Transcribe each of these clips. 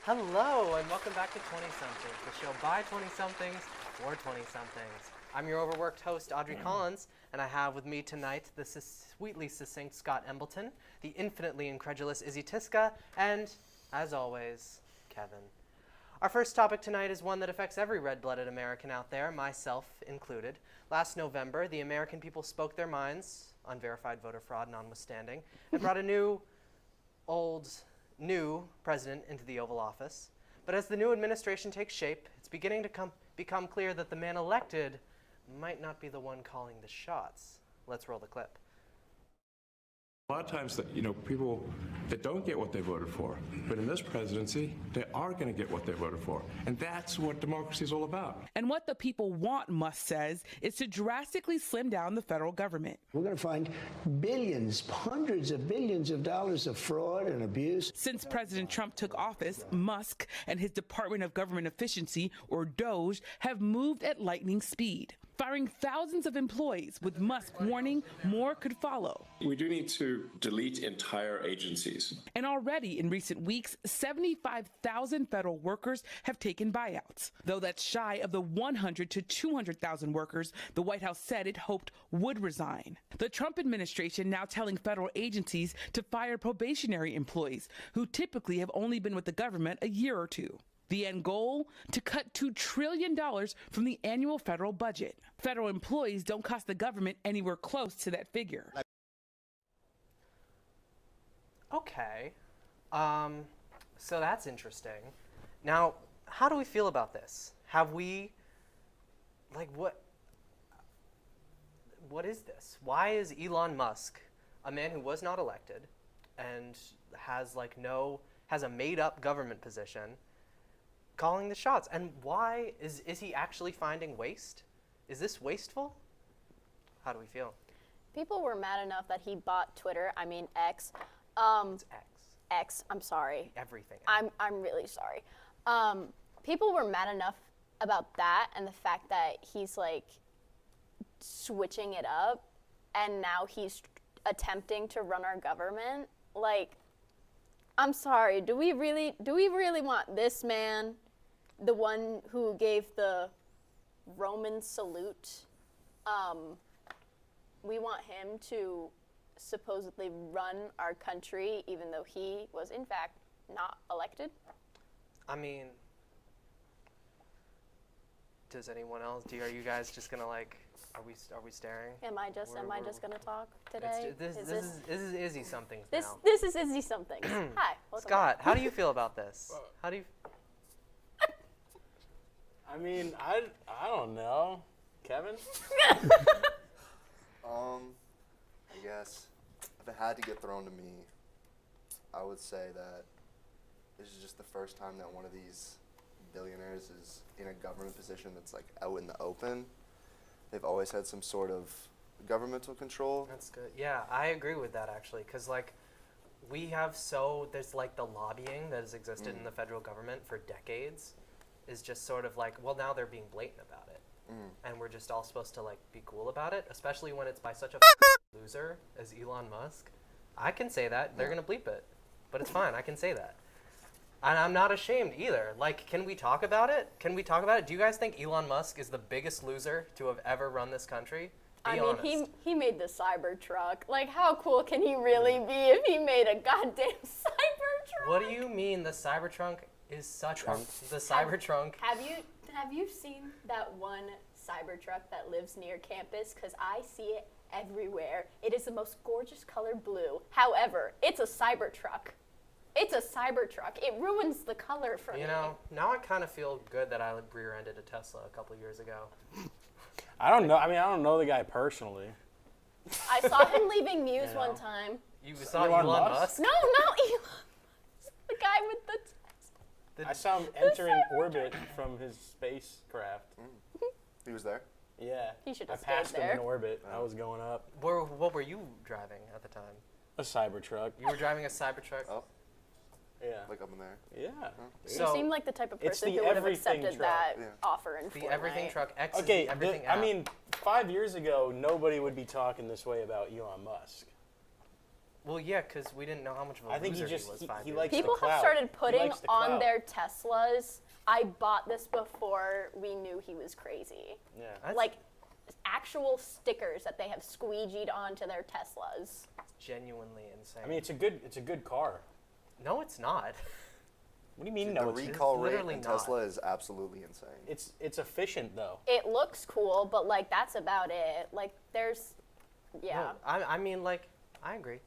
Hello, and welcome back to 20-somethings, the show by 20-somethings for 20-somethings. I'm your overworked host, Audrey Collins, and I have with me tonight the sweetly succinct Scott Embleton, the infinitely incredulous Izzy Tiska, and, as always, Kevin. Our first topic tonight is one that affects every red-blooded American out there, myself included. Last November, the American people spoke their minds, unverified voter fraud notwithstanding, and brought a new president into the Oval Office. But as the new administration takes shape, it's beginning to become clear that the man elected might not be the one calling the shots. Let's roll the clip. A lot of times that, people that don't get what they voted for, but in this presidency, they are going to get what they voted for. And that's what democracy is all about. And what the people want, Musk says, is to drastically slim down the federal government. We're going to find billions, hundreds of billions of dollars of fraud and abuse. Since President Trump took office, Musk and his Department of Government Efficiency, or DOGE, have moved at lightning speed, firing thousands of employees, with Musk warning more could follow. We do need to delete entire agencies. And already in recent weeks, 75,000 federal workers have taken buyouts, though that's shy of the 100 to 200,000 workers the White House said it hoped would resign. The Trump administration now telling federal agencies to fire probationary employees who typically have only been with the government a year or two. The end goal? To cut $2 trillion from the annual federal budget. Federal employees don't cost the government anywhere close to that figure. Okay, so that's interesting. Now, how do we feel about this? Have we, what is this? Why is Elon Musk, a man who was not elected and has a made-up government position, calling the shots? And why is he actually finding waste? Is this wasteful? How do we feel? People were mad enough that he bought Twitter. I mean X. It's X. X. I'm sorry. Everything. I'm really sorry. People were mad enough about that and the fact that he's switching it up, and now he's attempting to run our government. I'm sorry. Do we really want this man, the one who gave the Roman salute? We want him to supposedly run our country, even though he was in fact not elected? I mean, does anyone else? Are you guys just gonna are we staring? Am I just gonna talk today? This is Izzy Somethings this now. this is Izzy Somethings. Hi, welcome Scott, back. how do you feel about this? How do you? I mean, I don't know. Kevin? I guess if it had to get thrown to me, I would say that this is just the first time that one of these billionaires is in a government position that's out in the open. They've always had some sort of governmental control. That's good. Yeah, I agree with that actually, because we have there's the lobbying that has existed in the federal government for decades is just sort of well, now they're being blatant about it. And we're just all supposed to be cool about it, especially when it's by such a loser as Elon Musk. I can say that. They're going to bleep it. But it's fine. I can say that. And I'm not ashamed either. Can we talk about it? Do you guys think Elon Musk is the biggest loser to have ever run this country? Be honest. He made the Cybertruck. How cool can he really be if he made a goddamn Cybertruck? What do you mean the Cybertruck is such the Cybertruck? Have you seen that one Cybertruck that lives near campus? Because I see it everywhere. It is the most gorgeous colored blue. However, it's a Cybertruck. It's a Cybertruck. It ruins the color for me. Now I kind of feel good that I rear-ended a Tesla a couple years ago. I don't know. I mean, I don't know the guy personally. I saw him leaving Muse one time. You saw Elon Musk? No, not Elon. The guy with the... I saw him entering orbit from his spacecraft. He was there? Yeah. He should I have passed stayed him there. in orbit. I was going up. What were you driving at the time? A Cybertruck. You were driving a Cybertruck? Oh, Yeah. up in there. Yeah. So you seem like the type of it's person the who would have everything accepted truck. that Yeah. offer in the everything Fortnite. truck X Okay, is the everything I app. mean, 5 years ago, nobody would be talking this way about Elon Musk. Well, yeah, because we didn't know how much of a I think he loser just was he 5 years likes ago. People the have clout. started He putting likes the on clout. their Teslas. I bought this before we knew he was crazy. Yeah. That's Like actual stickers that they have squeegeed onto their Teslas. genuinely insane. I mean, it's a good car. no, it's not. What do you mean? The No, it's recall rate literally in not. Tesla is absolutely insane. it's efficient though. It looks cool, but like that's about it. Like there's, yeah. No, I mean, like, I agree.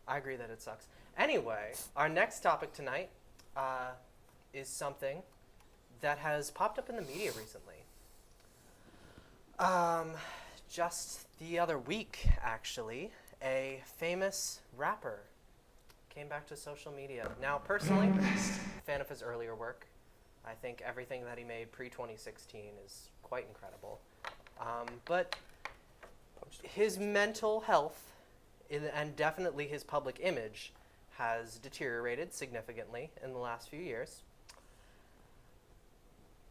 I agree that it sucks. Anyway, our next topic tonight is something that has popped up in the media recently. Just the other week, actually, a famous rapper came back to social media. Now, personally, a fan of his earlier work. I think everything that he made pre-2016 is quite incredible. But his mental health and definitely his public image has deteriorated significantly in the last few years.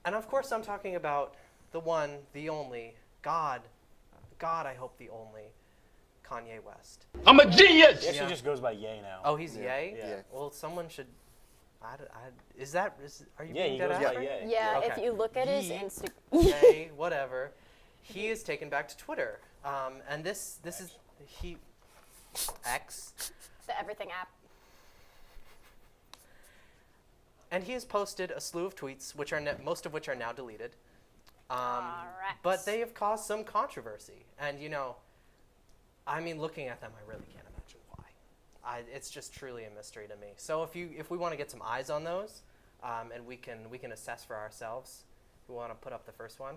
And of course, I'm talking about the one, the only, God, I hope the only, Kanye West. I'm a genius! He actually just goes by Ye now. Oh, he's Ye? Yeah. Well, someone should. Are you Yeah, being he dead goes ass by right? Ye. Yeah, if Okay. you look at his Ye. Instagram. Ye, whatever. He is taken back to Twitter, and this is X, The Everything app. and he has posted a slew of tweets, which are most of which are now deleted. Alright. But they have caused some controversy, and I mean, looking at them, I really can't imagine why. It's just truly a mystery to me. So if we want to get some eyes on those, and we can assess for ourselves, we want to put up the first one.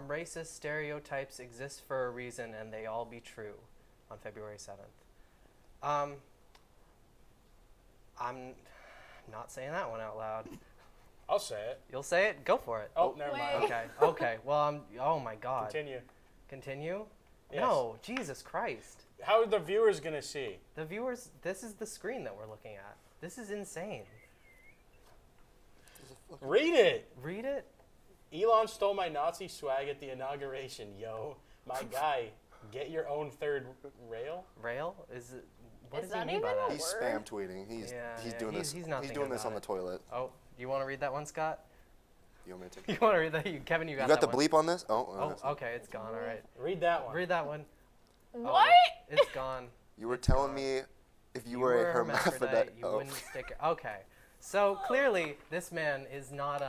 Racist stereotypes exist for a reason, and they all be true. On February 7th. I'm not saying that one out loud. I'll say it. You'll say it? Go for it. Oh, never mind. Okay. Okay. Well, oh my God. Continue. Continue? Yes. No. Jesus Christ. How are the viewers gonna see? The viewers, this is the screen that we're looking at. This is insane. Read it. Read it. Elon stole my Nazi swag at the inauguration, yo. My guy, get your own third rail. Rail? Is it? What Is does he that mean by even a that? He's word? spam tweeting. He's doing this. He's not He's thinking doing this about on the it. toilet. Oh, you want to read that one, Scott? You want me to take You it? want to read that? Kevin, you got You got the that one. bleep on this? Oh, okay. It's gone. All right. Read that one. Read that one. What? Oh, it's gone. You were telling me if you were a hermaphrodite. you wouldn't stick. Okay, so clearly this man is not.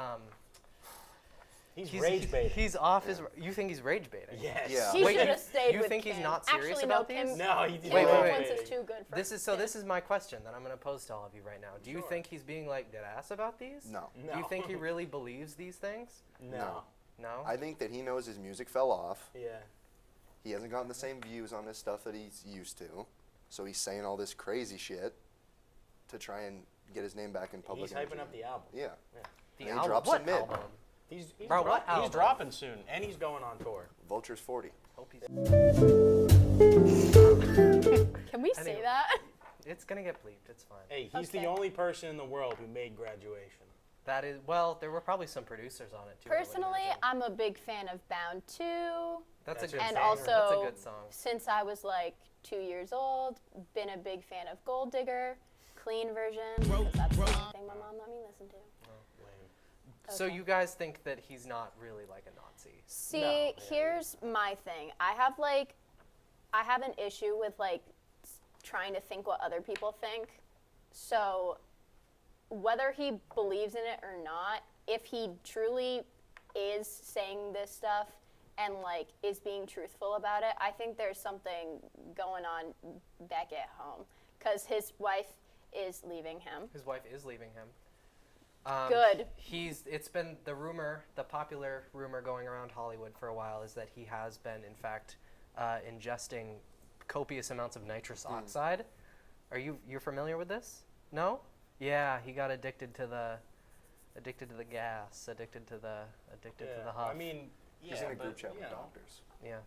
He's rage baiting. He's off his. You think he's rage baiting? Yes. Yeah. He Wait, should you- have stayed you with think he's Kim. not serious Actually, about no, these? Kim's, No, he Kim didn't. Wait, wait, Owens wait. is too good for This is my question that I'm gonna pose to all of you right now. Do you Sure. think he's being like dead ass about these? No. No. Do you think he really believes these things? No. No. I think that he knows his music fell off. Yeah. He hasn't gotten the same views on his stuff that he's used to. So he's saying all this crazy shit to try and get his name back in public. He's hyping image up the album. Yeah. the and he album. drops What in mid. album? He's Bro, what he's album? dropping soon, and he's going on tour. Vulture's 40. Hope he's. Can we say Anyway. that? It's gonna get bleeped. It's fine. Hey, he's Okay. the only person in the world who made Graduation. That is well. There were probably some producers on it too. I would Personally, imagine. I'm a big fan of Bound 2. That's a That's good And song. also, That's a good song. since I was like 2 years old, been a big fan of Gold Digger, clean version, because that's the only thing my mom let me listen to. Lame. So Okay. you guys think that he's not really like a Nazi? See, No. here's my thing. I have an issue with like trying to think what other people think. So whether he believes in it or not, if he truly is saying this stuff and like is being truthful about it, I think there's something going on back at home because his wife is leaving him. His wife is leaving him. Good. It's been the popular rumor going around Hollywood for a while is that he has been, in fact, ingesting copious amounts of nitrous oxide. You're familiar with this? No? Yeah, he got addicted to the gas, addicted to the huff. I mean, yeah, He's in a group but, chat you with know, doctors. yeah.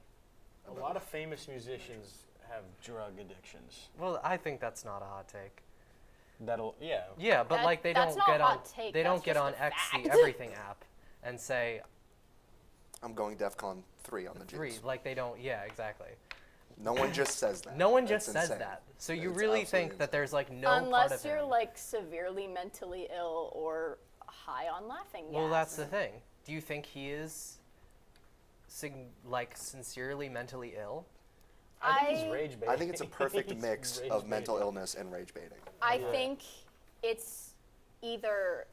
A lot of famous musicians have drug addictions. Well, I think that's not a hot take. Yeah. Yeah, but That- like they that's don't not get a on hot take, they don't that's get just on a X the fact. Everything app and say I'm going DEFCON 3 on the Three, Jeeps. like they don't. Yeah, exactly. No one just says that. No one just That's says insane. that. So you It's really absolutely think that insane. there's like no part Unless of you're him. like severely mentally ill or high on laughing gas. Well, that's the thing. Do you think he is, like, sincerely mentally ill? I think he's rage baiting. I think it's a perfect He's mix rage of mental baiting. illness and rage baiting. I think it's either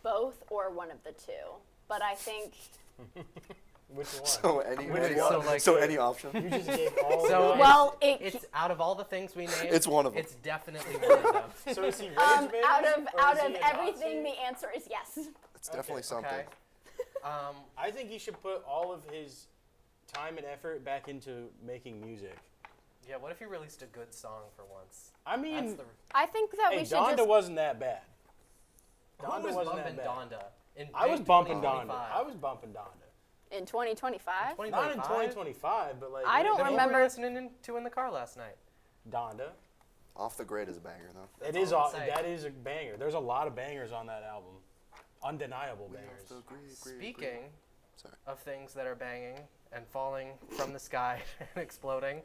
both or one of the two. But I think Which one? So any, Which any, one? So, like- so any option? You just gave all So the well, It's out of all the things we named. It's one of them. It's definitely one of them. So is he rage baiting? out of or is he a everything, Nazi? the answer is yes. It's definitely something. Okay. I think he should put all of his time and effort back into making music. Yeah. What if he released a good song for once? I mean, That's the. I think that hey, we should Donda just. wasn't that bad. Who Donda was wasn't bumping that bad. Donda? In I was big bumping Donda. 2025? I was bumping Donda. In 2025? Not in 2025, but like I don't Then what remember- were you listening to in the car last night? Donda. Off the Grid is a banger, though. It is all all, I'm saying. that is a banger. There's a lot of bangers on that album. Undeniable bangers. Speaking Sorry. of things that are banging and falling from the sky and exploding,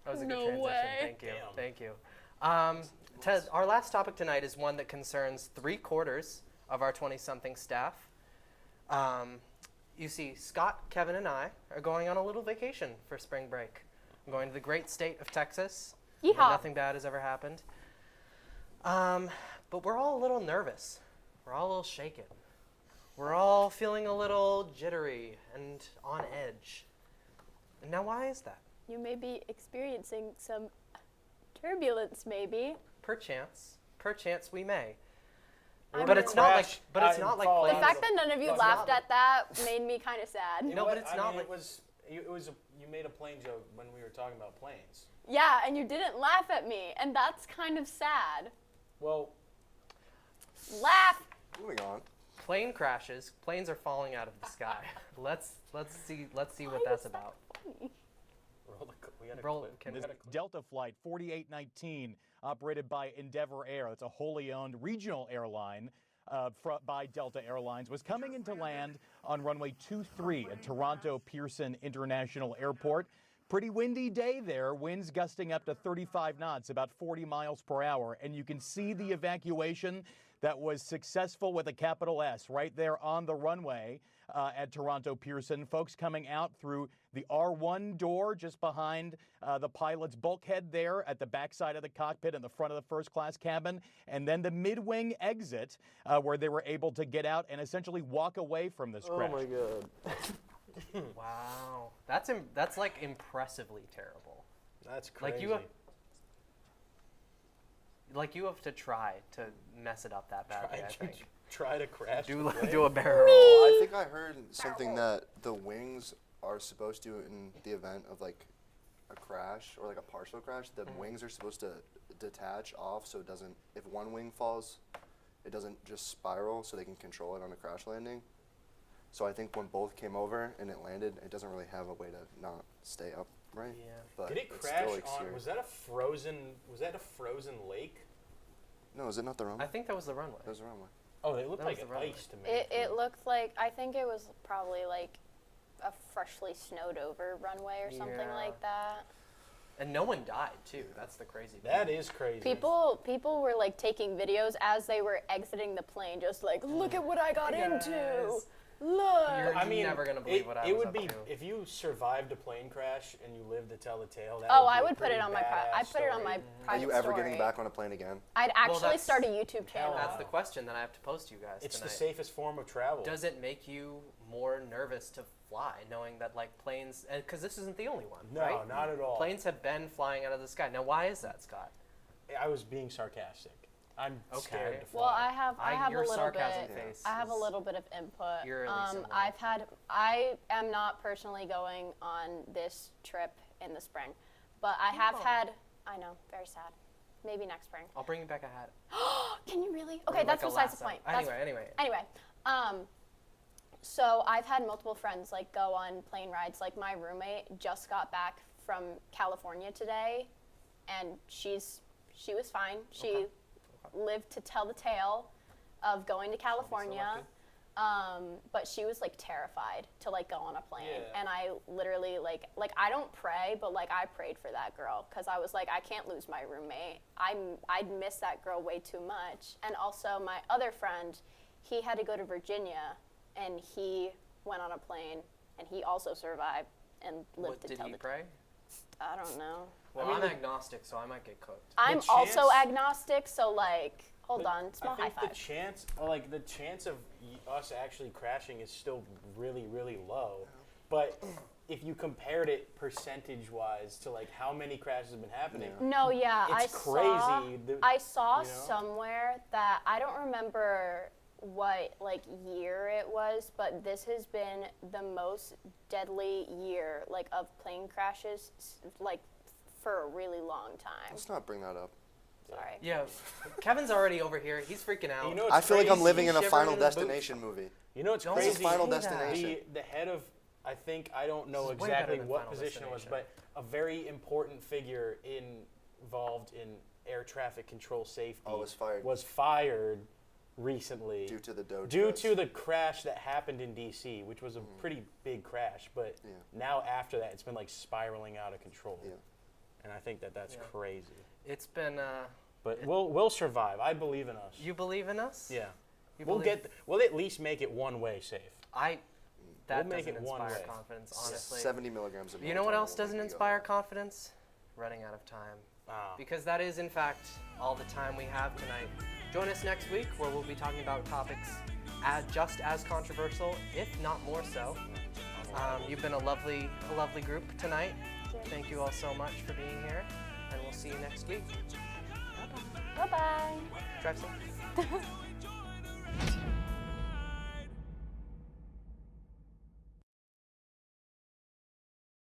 that was a good No transition. way. Thank you. Damn. Thank you. Ted, our last topic tonight is one that concerns 3/4 of our 20-something staff. You see, Scott, Kevin, and I are going on a little vacation for spring break. I'm going to the great state of Texas, where Yeehaw. nothing bad has ever happened. But we're all a little nervous. We're all a little shaken. We're all feeling a little jittery and on edge. And now, why is that? You may be experiencing some turbulence, maybe. Perchance we may. I But mean- it's not like. Crash, But it's and not like fall The out. planes. fact that none of you It's laughed not- at that made me kind of sad. You No, know but what? it's I not mean, like- you made a plane joke when we were talking about planes. Yeah, and you didn't laugh at me, and that's kind of sad. Well, Laugh! Moving on. Plane crashes. Planes are falling out of the sky. let's see what Why that's is that about. funny? we got a Roll. clip. Can We we? got a Delta Flight 4819, operated by Endeavor Air. It's a wholly owned regional airline by Delta Airlines, was coming into land on runway 23 at Toronto Pearson International Airport. Pretty windy day there, winds gusting up to 35 knots, about 40 miles per hour. And you can see the evacuation that was successful with a capital S right there on the runway at Toronto Pearson. Folks coming out through the R1 door just behind the pilot's bulkhead there at the backside of the cockpit in the front of the first class cabin, and then the mid-wing exit where they were able to get out and essentially walk away from this crash. god. Wow. That's like impressively terrible. That's crazy. You have to try to mess it up that badly. I think. Try to crash. the Do plane? do a barrel roll. I think I heard something that the wings are supposed to, in the event of like a crash or like a partial crash, the wings are supposed to detach off so it doesn't, if one wing falls, it doesn't just spiral so they can control it on a crash landing. So I think when both came over and it landed, it doesn't really have a way to not stay upright. Yeah. But Did it it's crash still, like, on? serious. Was that a frozen lake? No, is it not the runway? I think that was the runway. That was the runway. Oh, it looked That like was an the runway. ice to me. It looked like, I think it was probably like a freshly snowed over runway or something Yeah. like that. And no one died too. That's the crazy thing. That is crazy. People were like taking videos as they were exiting the plane, just like, look at what I got Hey, into. guys. Look. You're never gonna believe what I it was would up be to. if you survived a plane crash and you lived to tell the tale. That Oh, would be I a would put pretty it on my I put it on my story. Are private you ever story. getting back on a plane again? I'd actually that's- start a YouTube channel. That's the question that I have to pose to you guys It's tonight. the safest form of travel. Does it make you more nervous to fly, knowing that like planes? Because this isn't the only one, No, right? not at all. Planes have been flying out of the sky. Now, why is that, Scott? I was being sarcastic. I'm Okay. scared to fly. Well, I have Your a little sarcasm bit. face I have a is little bit of input. eerily similar. I am not personally going on this trip in the spring, but I have had. I know, very sad. Maybe next spring. I'll bring you back a hat. Can you really? Or Okay, that's like a besides the lasso. point. Anyway, so I've had multiple friends like go on plane rides. Like my roommate just got back from California today, and she was fine. She lived to tell the tale of going to California. But she was like terrified to like go on a plane, Yeah. and I literally like I don't pray, but like I prayed for that girl because I was like, I can't lose my roommate. I'd miss that girl way too much. And also my other friend, he had to go to Virginia, and he went on a plane, and he also survived and lived to Did tell he the. pray? I don't know. Well, I mean, I'm the- agnostic, so I might get cooked. I'm also agnostic, so like, hold on, small I high think five. the chance of us actually crashing is still really, really low. But if you compared it percentage-wise to like how many crashes have been happening, No, yeah, It's crazy, I saw you know? somewhere that I don't remember what like year it was, but this has been the most deadly year like of plane crashes like for a really long time. Let's not bring that up. Sorry. Yeah, Kevin's already over here. He's freaking out. you know, I feel like I'm crazy? living in a Shivering Final in the booth. Destination movie. You know, it's Don't This crazy. is Final say that. Destination. The head of, I don't know This is way better exactly than what Final position it was, Destination. but a very important figure involved in air traffic control safety was fired. Recently Due to the Doge due Fest. to the crash that happened in DC, which was a pretty big crash, but Yeah. now after that it's been like spiraling out of control. Yeah. And I think that's Yeah. crazy. It's been. But we'll survive. I believe in us. You believe in us? Yeah. You We'll believe- we'll at least make it one way safe. That We'll make doesn't it one inspire way. confidence, honestly. 70 milligrams of You know what melatonin else will doesn't make me go inspire high. confidence? Running out of time. Ah. Because that is, in fact, all the time we have tonight. Join us next week where we'll be talking about topics just as controversial, if not more so. You've been a lovely group tonight. Thank you all so much for being here, and we'll see you next week. Bye bye. Drive safe.